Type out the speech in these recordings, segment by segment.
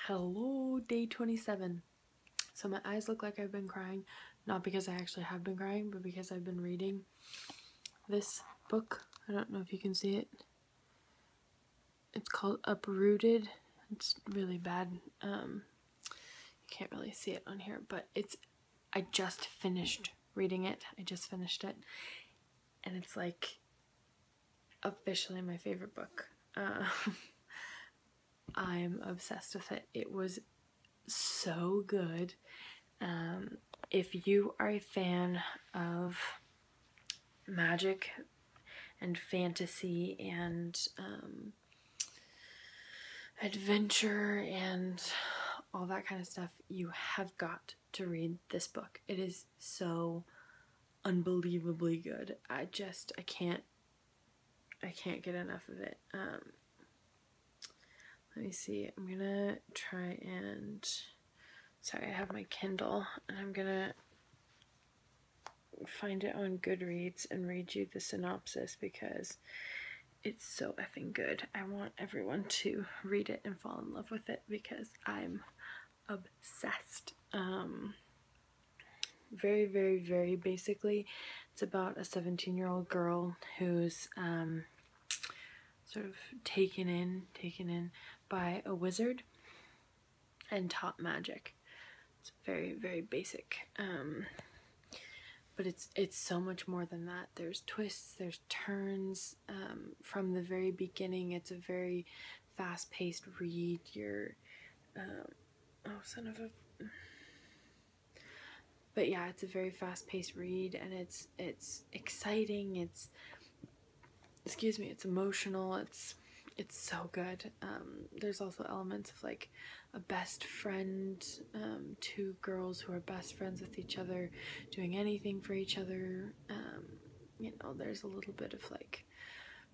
Hello, day 27. So my eyes look like I've been crying, not because I actually have been crying, but because I've been reading this book. I don't know if you can see it. It's called Uprooted. It's really bad. You can't really see it on here, but I just finished reading it. I just finished it. And it's like officially my favorite book. I'm obsessed with it. It was so good. If you are a fan of magic and fantasy and adventure and all that kind of stuff, you have got to read this book. It is so unbelievably good. I can't get enough of it. Let me see. I'm gonna try and, sorry, I have my Kindle, and I'm gonna find it on Goodreads and read you the synopsis because it's so effing good. I want everyone to read it and fall in love with it because I'm obsessed. Very, very, very basically, it's about a 17-year-old girl who's sort of taken in by a wizard and taught magic. It's very, very basic. But it's so much more than that. There's twists, there's turns. From the very beginning, it's a very fast-paced read. But yeah, it's a very fast-paced read, and it's exciting. It's emotional. It's so good. There's also elements of like a best friend, two girls who are best friends with each other, doing anything for each other. There's a little bit of like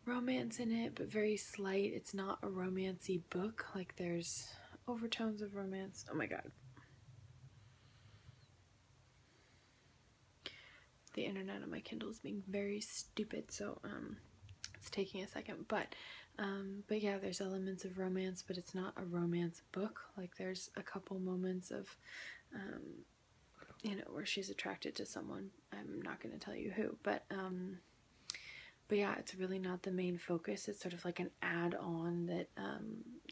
romance in it, but very slight. It's not a romancy book. Like there's overtones of romance. Oh my god. The internet on my Kindle is being very stupid, so it's taking a second, but yeah, there's elements of romance, but it's not a romance book. Like there's a couple moments of where she's attracted to someone. I'm not going to tell you who, but yeah, it's really not the main focus. It's sort of like an add-on that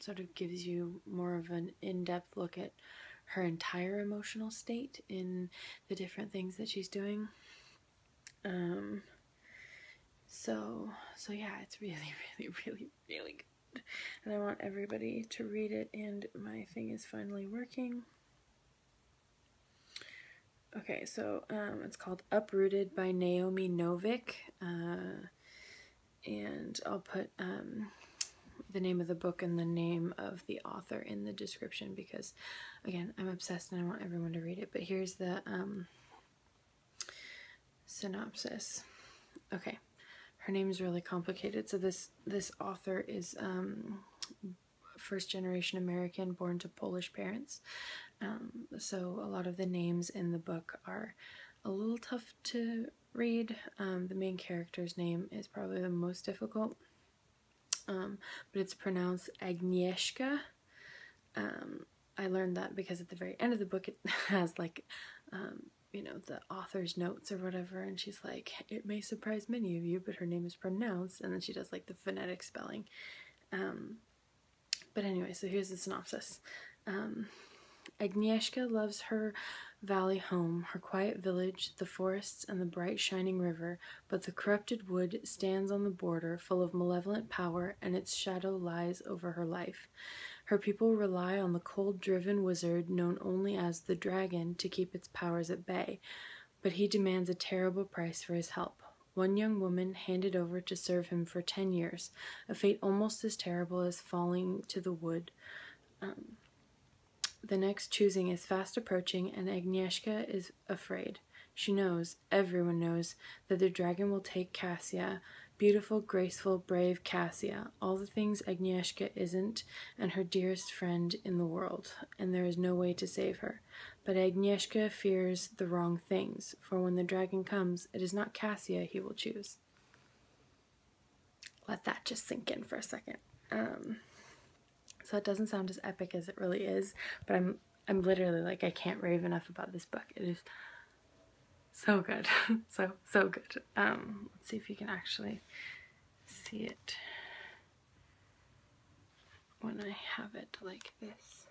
sort of gives you more of an in-depth look at her entire emotional state in the different things that she's doing. So yeah, it's really, really, really, really good. And I want everybody to read it, and my thing is finally working. Okay, so it's called Uprooted by Naomi Novik. And I'll put the name of the book and the name of the author in the description because, again, I'm obsessed and I want everyone to read it. But here's the synopsis. Okay. Her name is really complicated. So this author is first-generation American, born to Polish parents. So a lot of the names in the book are a little tough to read. The main character's name is probably the most difficult, but it's pronounced Agnieszka. I learned that because at the very end of the book it has like the author's notes or whatever, and she's like, it may surprise many of you, but her name is pronounced, and then she does like the phonetic spelling. But anyway, so here's the synopsis. Agnieszka loves her valley home, her quiet village, the forests, and the bright shining river, but the corrupted wood stands on the border, full of malevolent power, and its shadow lies over her life. Her people rely on the cold-driven wizard known only as the dragon to keep its powers at bay, but he demands a terrible price for his help. One young woman handed over to serve him for 10 years, a fate almost as terrible as falling to the wood. The next choosing is fast approaching, and Agnieszka is afraid. She knows, everyone knows, that the dragon will take Cassia, beautiful, graceful, brave Cassia, all the things Agnieszka isn't, and her dearest friend in the world, and there is no way to save her. But Agnieszka fears the wrong things, for when the dragon comes, it is not Cassia he will choose. Let that just sink in for a second. so it doesn't sound as epic as it really is, but I'm literally like, I can't rave enough about this book. It is so good. So good. Let's see if you can actually see it when I have it like this.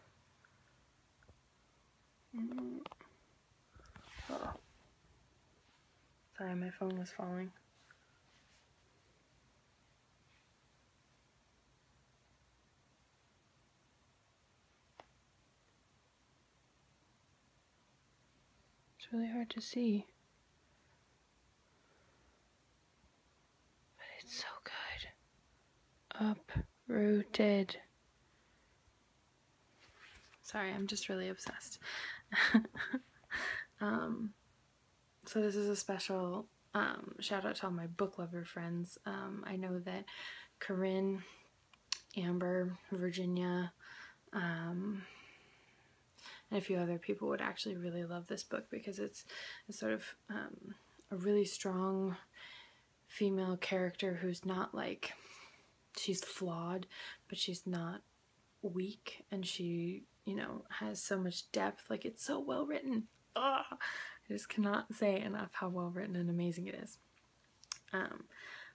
Oh. Sorry, my phone was falling. It's really hard to see. But it's so good. Uprooted. Sorry, I'm just really obsessed. So this is a special shout out to all my book lover friends. I know that Corinne, Amber, Virginia, and a few other people would actually really love this book because it's sort of a really strong female character who's not like, she's flawed, but she's not weak, and she, you know, has so much depth. Like, it's so well written. Ugh! I just cannot say enough how well written and amazing it is.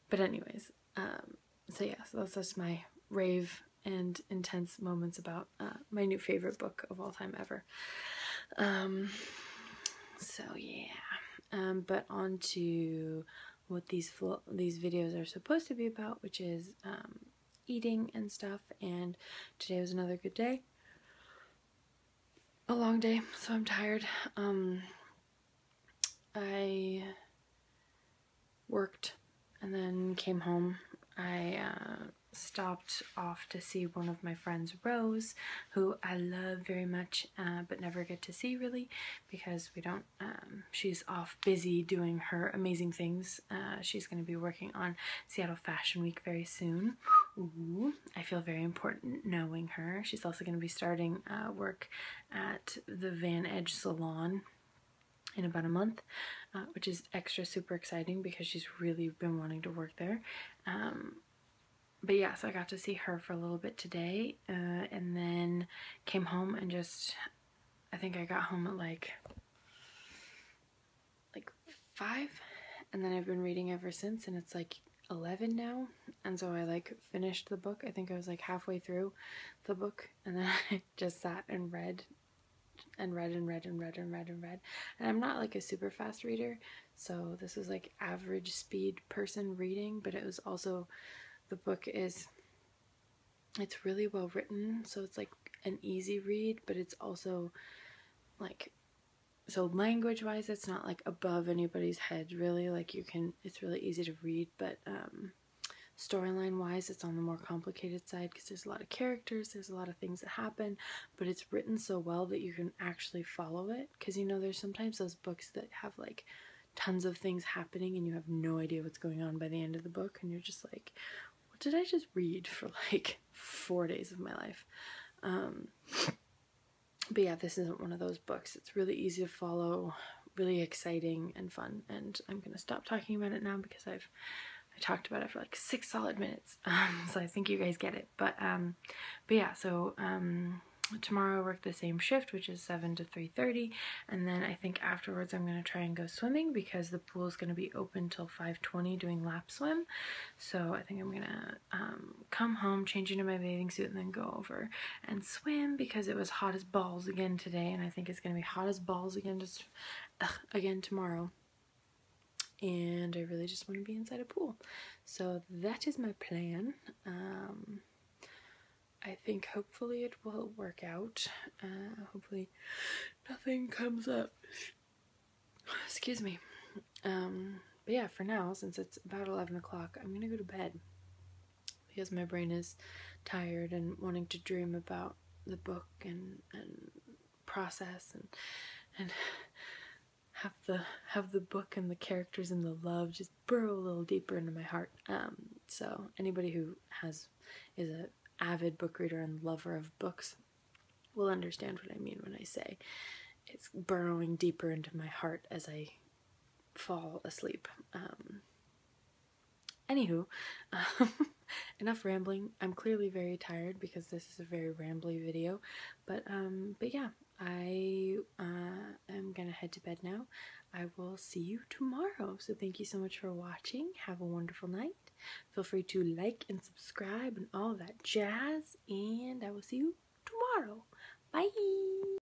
But anyways, so yeah, so that's just my rave and intense moments about my new favorite book of all time ever. So yeah, but on to what these videos are supposed to be about, which is eating and stuff. And today was another good day. A long day, so I'm tired. I worked and then came home. I stopped off to see one of my friends, Rose, who I love very much, but never get to see really because we don't, she's off busy doing her amazing things. She's going to be working on Seattle Fashion Week very soon. Ooh, I feel very important knowing her. She's also going to be starting work at the Van Edge Salon in about a month, which is extra super exciting because she's really been wanting to work there. But yeah, so I got to see her for a little bit today, and then came home and just, I think I got home at like 5, and then I've been reading ever since, and it's like 11 now, and so I like finished the book. I think I was like halfway through the book, and then I just sat and read and read and read and read and read and read. And I'm not like a super fast reader, so this was like average speed person reading, but it was also, the book is, it's really well written, so it's like an easy read, but it's also like, so language wise it's not like above anybody's head really, like you can, it's really easy to read, but storyline wise it's on the more complicated side because there's a lot of characters, there's a lot of things that happen, but it's written so well that you can actually follow it, because you know there's sometimes those books that have like tons of things happening and you have no idea what's going on by the end of the book, and you're just like, what did I just read for like 4 days of my life? But yeah, this isn't one of those books. It's really easy to follow, really exciting and fun, and I'm gonna stop talking about it now because I talked about it for like 6 solid minutes, so I think you guys get it. But yeah, so tomorrow I work the same shift, which is 7 to 3:30, and then I think afterwards I'm going to try and go swimming because the pool is going to be open till 5:20 doing lap swim. So I think I'm going to come home, change into my bathing suit, and then go over and swim because it was hot as balls again today, and I think it's going to be hot as balls again again tomorrow. And I really just want to be inside a pool. So that is my plan. I think hopefully it will work out. Hopefully nothing comes up. Excuse me. But yeah, for now, since it's about 11 o'clock, I'm gonna go to bed because my brain is tired and wanting to dream about the book and process and have the book and the characters and the love just burrow a little deeper into my heart. So anybody who is a avid book reader and lover of books will understand what I mean when I say it's burrowing deeper into my heart as I fall asleep. Anywho, enough rambling. I'm clearly very tired because this is a very rambly video, but yeah, I am gonna head to bed now. I will see you tomorrow. So thank you so much for watching. Have a wonderful night. Feel free to like and subscribe and all that jazz, and I will see you tomorrow. Bye.